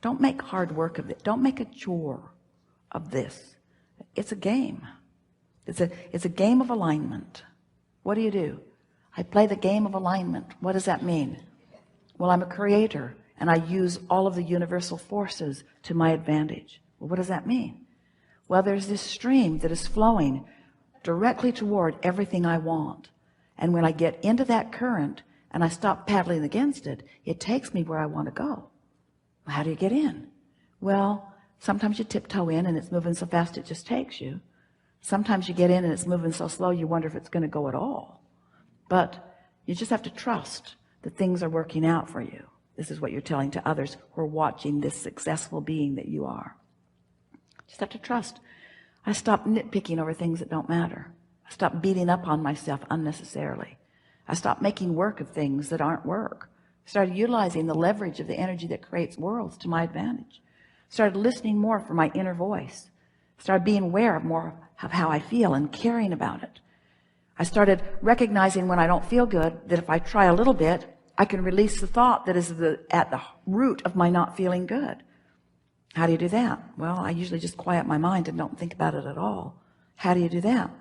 Don't make hard work of it. Don't make a chore of this. It's a game. It's a game of alignment. What do? I play the game of alignment. What does that mean? Well, I'm a creator and I use all of the universal forces to my advantage. Well, what does that mean? Well, there's this stream that is flowing directly toward everything I want. And when I get into that current and I stop paddling against it, it takes me where I want to go. How do you get in? Well, sometimes you tiptoe in and it's moving so fast it just takes you. Sometimes you get in and it's moving so slow you wonder if it's going to go at all. But you just have to trust that things are working out for you. This is what you're telling to others who are watching this successful being that you are. Just have to trust. I stopped nitpicking over things that don't matter. I stopped beating up on myself unnecessarily. I stopped making work of things that aren't work. I started utilizing the leverage of the energy that creates worlds to my advantage. I started listening more for my inner voice. I started being aware of more of how I feel and caring about it. I started recognizing when I don't feel good that if I try a little bit, I can release the thought that is at the root of my not feeling good. How do you do that? Well, I usually just quiet my mind and don't think about it at all. How do you do that?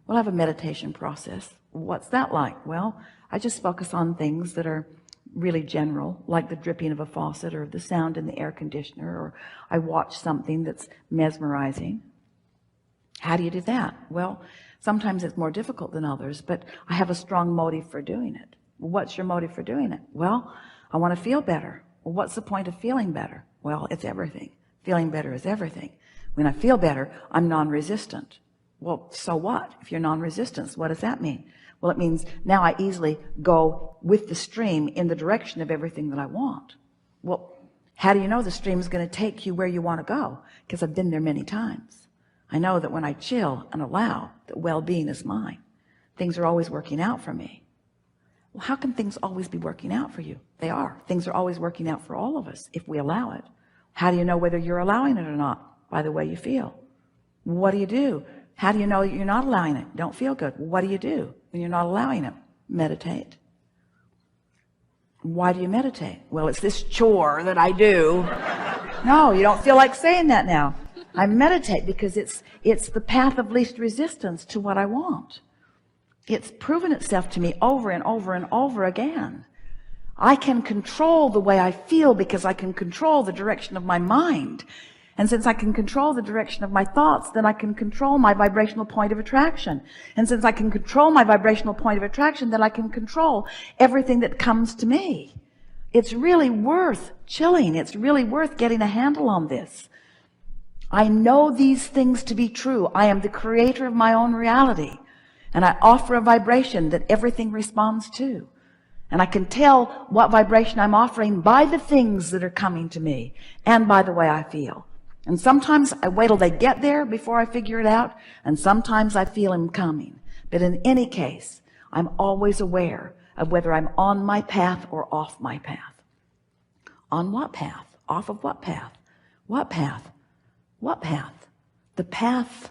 Well, I have a meditation process. What's that like? Well, I just focus on things that are really general, like the dripping of a faucet or the sound in the air conditioner, or I watch something that's mesmerizing. How do you do that? Well, sometimes it's more difficult than others, but I have a strong motive for doing it. What's your motive for doing it? Well, I want to feel better. Well, what's the point of feeling better? Well, it's everything. Feeling better is everything. When I feel better, I'm non-resistant. Well, so what? If you're non-resistant, what does that mean? Well, it means now I easily go with the stream in the direction of everything that I want. Well, how do you know the stream is going to take you where you want to go? Because I've been there many times. I know that when I chill and allow that well-being is mine, things are always working out for me. Well, how can things always be working out for you? They are. Things are always working out for all of us if we allow it. How do you know whether you're allowing it or not? By the way you feel. What do? How do you know that you're not allowing it? Don't feel good. What do you do when you're not allowing it? Meditate. Why do you meditate? Well, it's this chore that I do. No, you don't feel like saying that now. I meditate because it's the path of least resistance to what I want. It's proven itself to me over and over and over again. I can control the way I feel because I can control the direction of my mind. And since I can control the direction of my thoughts, then I can control my vibrational point of attraction. And since I can control my vibrational point of attraction, then I can control everything that comes to me. It's really worth chilling. It's really worth getting a handle on this. I know these things to be true. I am the creator of my own reality. And I offer a vibration that everything responds to. And I can tell what vibration I'm offering by the things that are coming to me and by the way I feel. And sometimes I wait till they get there before I figure it out. And sometimes I feel them coming. But in any case, I'm always aware of whether I'm on my path or off my path. On what path? Off of what path? What path? What path? The path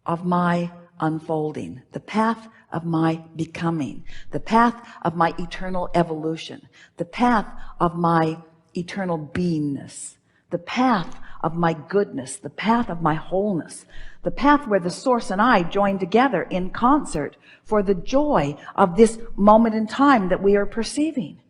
of my unfolding, the path of my becoming, the path of my eternal evolution, the path of my eternal beingness, the path of my goodness, the path of my wholeness, the path where the source and I join together in concert for the joy of this moment in time that we are perceiving.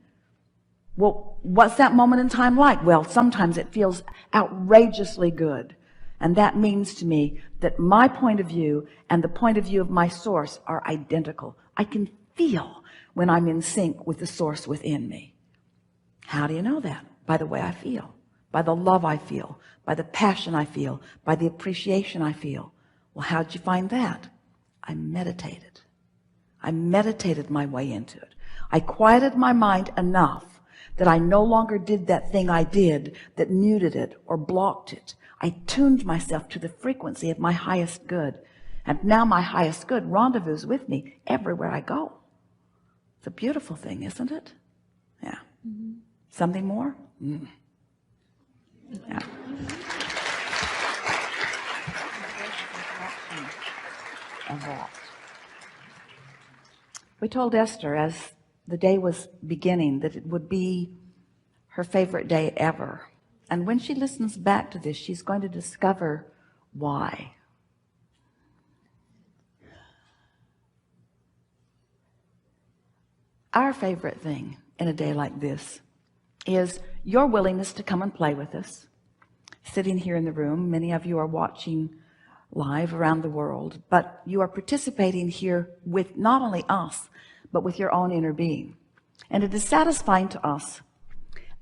Well, what's that moment in time like? Well, sometimes it feels outrageously good. And that means to me that my point of view and the point of view of my source are identical. I can feel when I'm in sync with the source within me. How do you know that? By the way I feel, by the love I feel, by the passion I feel, by the appreciation I feel. Well, how'd you find that? I meditated. I meditated my way into it. I quieted my mind enough that I no longer did that thing I did that muted it or blocked it. I tuned myself to the frequency of my highest good. And now my highest good rendezvous with me everywhere I go. It's a beautiful thing, isn't it? Yeah. Mm-hmm. Something more? Mm. Yeah. We told Esther as the day was beginning that it would be her favorite day ever. And when she listens back to this, she's going to discover why. Our favorite thing in a day like this is your willingness to come and play with us. Sitting here in the room, many of you are watching live around the world, but you are participating here with not only us, but with your own inner being. And it is satisfying to us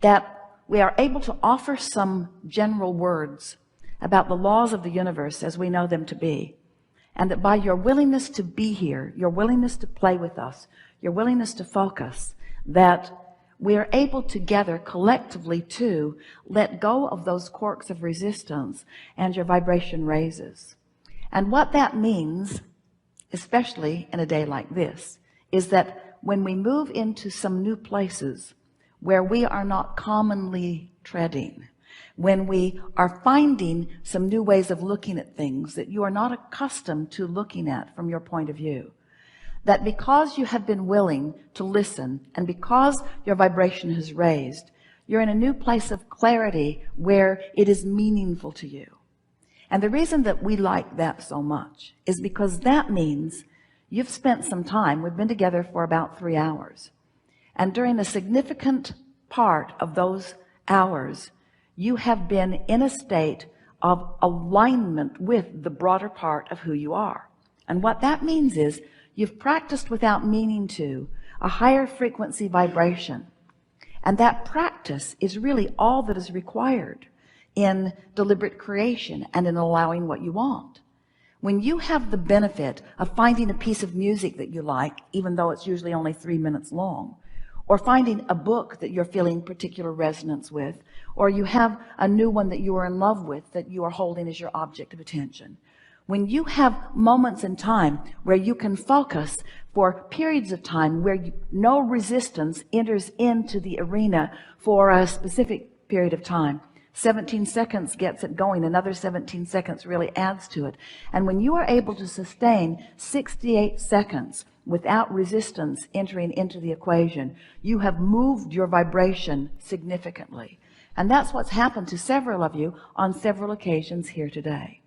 that we are able to offer some general words about the laws of the universe as we know them to be, and that by your willingness to be here, your willingness to play with us, your willingness to focus, that we are able together collectively to let go of those corks of resistance, and your vibration raises. And what that means, especially in a day like this, is that when we move into some new places where we are not commonly treading, when we are finding some new ways of looking at things that you are not accustomed to looking at from your point of view, that because you have been willing to listen and because your vibration has raised, you're in a new place of clarity where it is meaningful to you. And the reason that we like that so much is because that means you've spent some time. We've been together for about 3 hours. And during a significant part of those hours, you have been in a state of alignment with the broader part of who you are. And what that means is you've practiced without meaning to a higher frequency vibration. And that practice is really all that is required in deliberate creation and in allowing what you want. When you have the benefit of finding a piece of music that you like, even though it's usually only 3 minutes long, or finding a book that you're feeling particular resonance with, or you have a new one that you are in love with that you are holding as your object of attention. When you have moments in time where you can focus for periods of time where no resistance enters into the arena for a specific period of time, 17 seconds gets it going, another 17 seconds really adds to it. And when you are able to sustain 68 seconds without resistance entering into the equation, you have moved your vibration significantly. And that's what's happened to several of you on several occasions here today.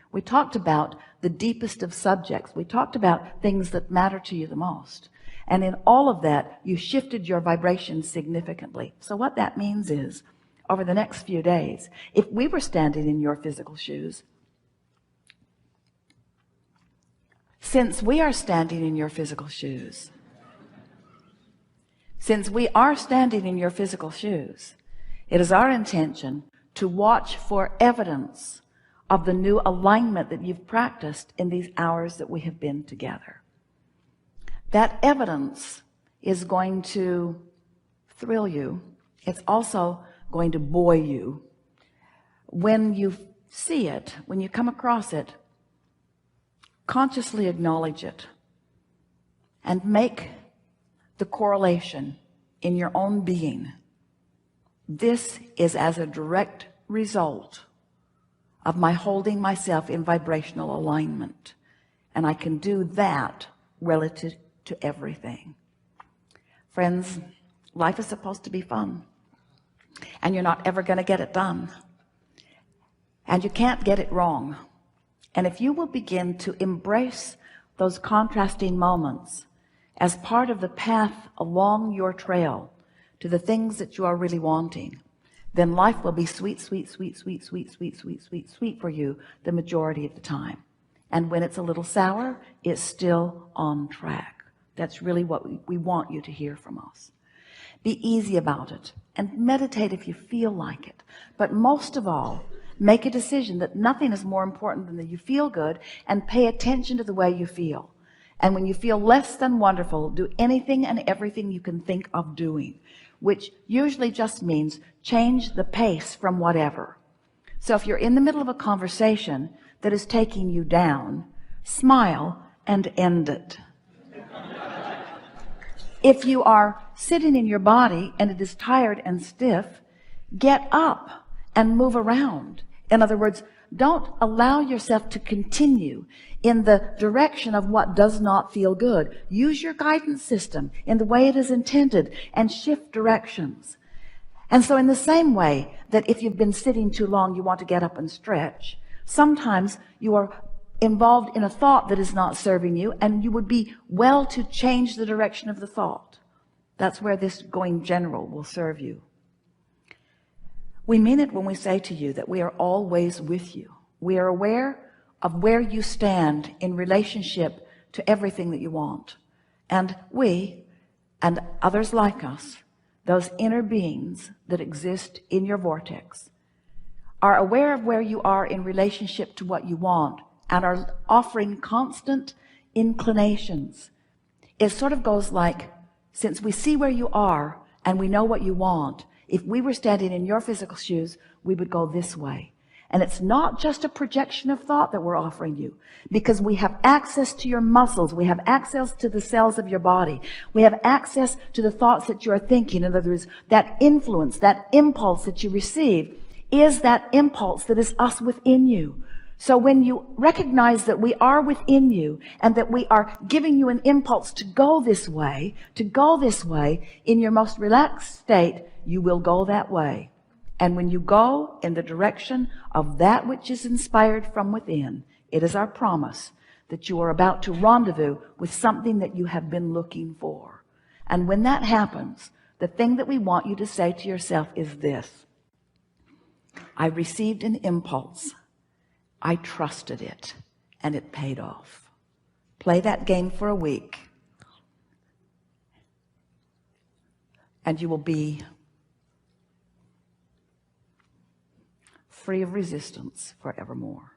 We talked about the deepest of subjects. We talked about things that matter to you the most. And in all of that, you shifted your vibration significantly. So what that means is, over the next few days, if we were standing in your physical shoes, since we are standing in your physical shoes, it is our intention to watch for evidence of the new alignment that you've practiced in these hours that we have been together. That evidence is going to thrill you. It's also going to buoy you. When you see it, when you come across it, consciously acknowledge it and make the correlation in your own being. This is as a direct result of my holding myself in vibrational alignment, and I can do that relative to everything. Friends, life is supposed to be fun, and you're not ever going to get it done, and you can't get it wrong. And if you will begin to embrace those contrasting moments as part of the path along your trail to the things that you are really wanting, then life will be sweet, sweet, sweet, sweet, sweet, sweet, sweet, sweet, sweet for you the majority of the time. And when it's a little sour, it's still on track. That's really what we want you to hear from us. Be easy about it and meditate if you feel like it. But most of all, make a decision that nothing is more important than that you feel good, and pay attention to the way you feel. And when you feel less than wonderful, do anything and everything you can think of doing, which usually just means change the pace from whatever. So if you're in the middle of a conversation that is taking you down, smile and end it. If you are sitting in your body and it is tired and stiff, get up and move around. In other words, don't allow yourself to continue in the direction of what does not feel good. Use your guidance system in the way it is intended and shift directions. And so in the same way that if you've been sitting too long, you want to get up and stretch, sometimes you are involved in a thought that is not serving you, and you would be well to change the direction of the thought. That's where this going general will serve you. We mean it when we say to you that we are always with you. We are aware of where you stand in relationship to everything that you want. And we, and others like us, those inner beings that exist in your vortex, are aware of where you are in relationship to what you want and are offering constant inclinations. It sort of goes like, since we see where you are and we know what you want, if we were standing in your physical shoes, we would go this way. And it's not just a projection of thought that we're offering you, because we have access to your muscles. We have access to the cells of your body. We have access to the thoughts that you are thinking. In other words, that influence, that impulse that you receive is that impulse that is us within you. So when you recognize that we are within you and that we are giving you an impulse to go this way, in your most relaxed state, you will go that way. And when you go in the direction of that which is inspired from within, it is our promise that you are about to rendezvous with something that you have been looking for. And when that happens, the thing that we want you to say to yourself is this: I received an impulse. I trusted it, and it paid off. Play that game for a week, and you will be free of resistance forevermore.